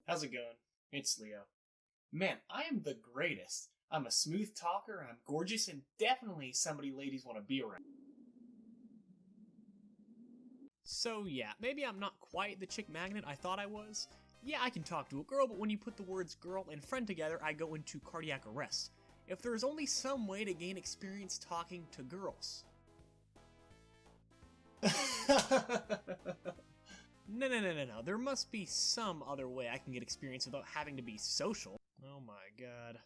How's it going? It's Leo. Man, I am the greatest. I'm a smooth talker, I'm gorgeous, and definitely somebody ladies want to be around. So yeah, maybe I'm not quite the chick magnet I thought I was. Yeah, I can talk to a girl, but when you put the words girl and friend together, I go into cardiac arrest. If there is only some way to gain experience talking to girls. No. There must be some other way I can get experience without having to be social. Oh my god.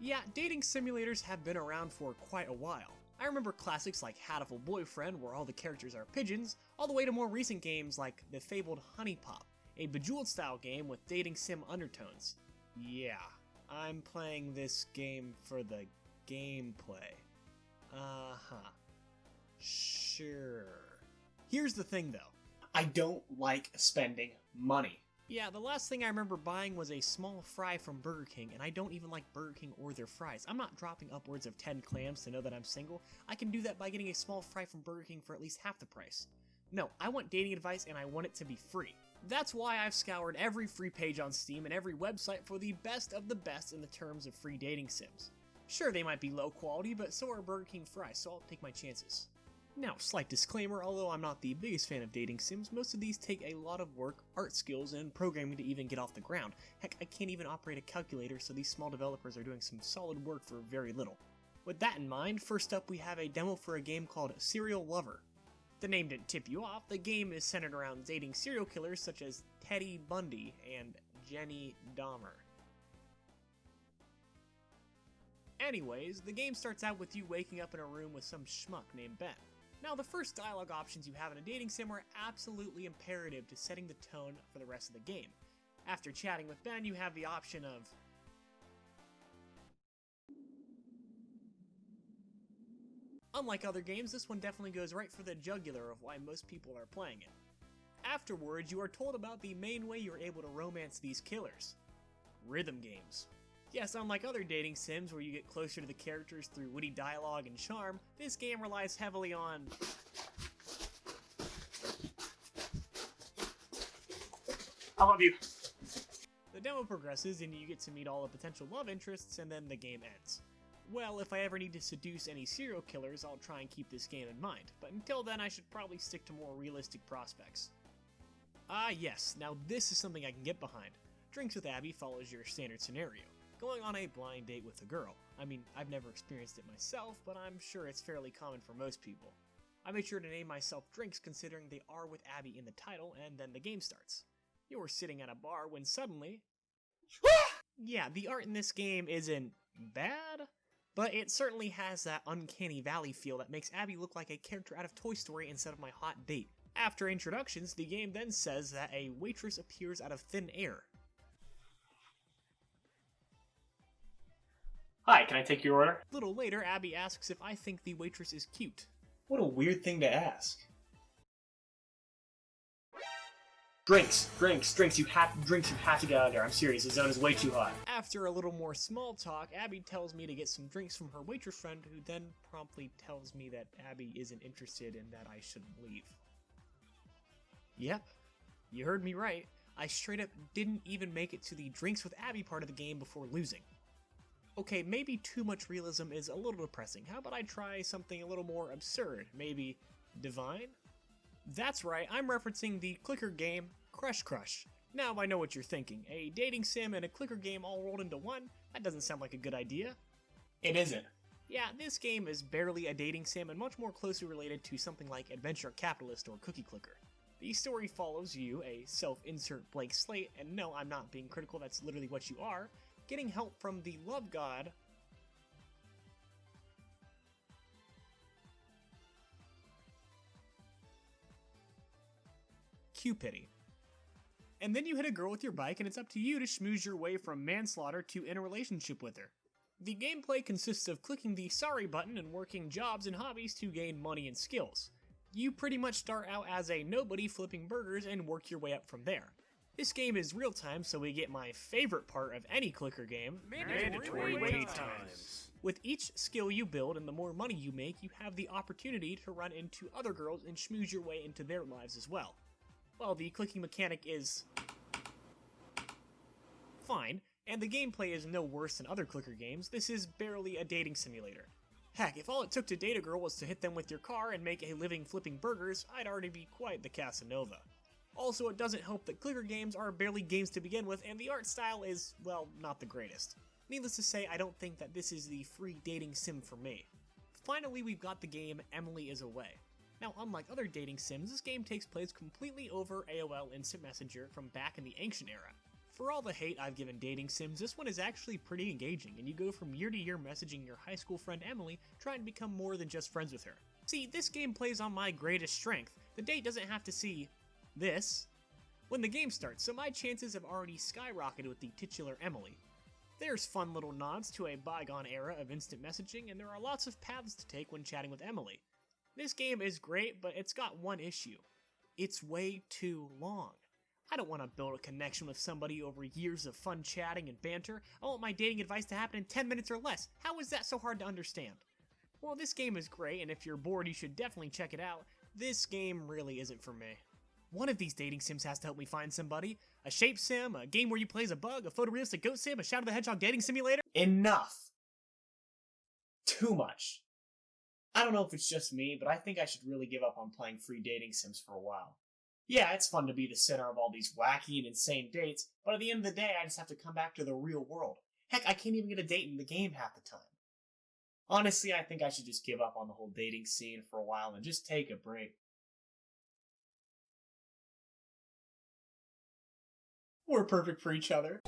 Yeah, dating simulators have been around for quite a while. I remember classics like Hatful Boyfriend, where all the characters are pigeons, all the way to more recent games like the fabled Honey Pop, a Bejeweled-style game with dating sim undertones. Yeah, I'm playing this game for the gameplay. Uh-huh. Sure. Here's the thing, though. I don't like spending money. Yeah, the last thing I remember buying was a small fry from Burger King, and I don't even like Burger King or their fries. I'm not dropping upwards of 10 clams to know that I'm single. I can do that by getting a small fry from Burger King for at least half the price. No, I want dating advice and I want it to be free. That's why I've scoured every free page on Steam and every website for the best of the best in the terms of free dating sims. Sure, they might be low quality, but so are Burger King fries, so I'll take my chances. Now, slight disclaimer, although I'm not the biggest fan of dating sims, most of these take a lot of work, art skills, and programming to even get off the ground. Heck, I can't even operate a calculator, so these small developers are doing some solid work for very little. With that in mind, first up we have a demo for a game called Serial Lover. The name didn't tip you off, the game is centered around dating serial killers such as Teddy Bundy and Jenny Dahmer. Anyways, the game starts out with you waking up in a room with some schmuck named Ben. Now, the first dialogue options you have in a dating sim are absolutely imperative to setting the tone for the rest of the game. After chatting with Ben, you have the option of unlike other games, this one definitely goes right for the jugular of why most people are playing it. Afterwards, you are told about the main way you're able to romance these killers. Rhythm games. Yes, unlike other dating sims where you get closer to the characters through witty dialogue and charm, this game relies heavily on I love you. The demo progresses and you get to meet all the potential love interests, and then the game ends. Well, if I ever need to seduce any serial killers, I'll try and keep this game in mind, but until then I should probably stick to more realistic prospects. Ah yes, now this is something I can get behind. Drinks with Abby follows your standard scenario. Going on a blind date with a girl. I mean, I've never experienced it myself, but I'm sure it's fairly common for most people. I made sure to name myself drinks considering they are with Abby in the title, and then the game starts. You're sitting at a bar when suddenly... Yeah, the art in this game isn't bad, but it certainly has that uncanny valley feel that makes Abby look like a character out of Toy Story instead of my hot date. After introductions, the game then says that a waitress appears out of thin air. Hi, can I take your order? A little later, Abby asks if I think the waitress is cute. What a weird thing to ask. Drinks, you have to get out of there. I'm serious, the zone is way too hot. After a little more small talk, Abby tells me to get some drinks from her waitress friend, who then promptly tells me that Abby isn't interested and that I shouldn't leave. Yep, you heard me right. I straight up didn't even make it to the drinks with Abby part of the game before losing. Okay, maybe too much realism is a little depressing. How about I try something a little more absurd? Maybe divine? That's right, I'm referencing the clicker game Crush Crush. Now I know what you're thinking. A dating sim and a clicker game all rolled into one? That doesn't sound like a good idea. It isn't. Yeah, this game is barely a dating sim and much more closely related to something like Adventure Capitalist or Cookie Clicker. The story follows you, a self-insert blank slate, and no, I'm not being critical, that's literally what you are, getting help from the love god Cupidity. And then you hit a girl with your bike and it's up to you to schmooze your way from manslaughter to in a relationship with her. The gameplay consists of clicking the sorry button and working jobs and hobbies to gain money and skills. You pretty much start out as a nobody flipping burgers and work your way up from there. This game is real time, so we get my favorite part of any clicker game, mandatory wait times. With each skill you build and the more money you make, you have the opportunity to run into other girls and schmooze your way into their lives as well. Well, the clicking mechanic is fine, and the gameplay is no worse than other clicker games, this is barely a dating simulator. Heck, if all it took to date a girl was to hit them with your car and make a living flipping burgers, I'd already be quite the Casanova. Also, it doesn't help that clicker games are barely games to begin with, and the art style is, well, not the greatest. Needless to say, I don't think that this is the free dating sim for me. Finally, we've got the game Emily is Away. Now, unlike other dating sims, this game takes place completely over AOL Instant Messenger from back in the ancient era. For all the hate I've given dating sims, this one is actually pretty engaging, and you go from year to year messaging your high school friend Emily, trying to become more than just friends with her. See, this game plays on my greatest strength. The date doesn't have to see this when the game starts, so my chances have already skyrocketed with the titular Emily. There's fun little nods to a bygone era of instant messaging, and there are lots of paths to take when chatting with Emily. This game is great, but it's got one issue. It's way too long. I don't want to build a connection with somebody over years of fun chatting and banter. I want my dating advice to happen in 10 minutes or less. How is that so hard to understand? Well, this game is great, and if you're bored, you should definitely check it out. This game really isn't for me. One of these dating sims has to help me find somebody. A shape sim, a game where you play as a bug, a photorealistic goat sim, a Shadow the Hedgehog dating simulator. Enough! Too much. I don't know if it's just me, but I think I should really give up on playing free dating sims for a while. Yeah, it's fun to be the center of all these wacky and insane dates, but at the end of the day, I just have to come back to the real world. Heck, I can't even get a date in the game half the time. Honestly, I think I should just give up on the whole dating scene for a while and just take a break. We're perfect for each other.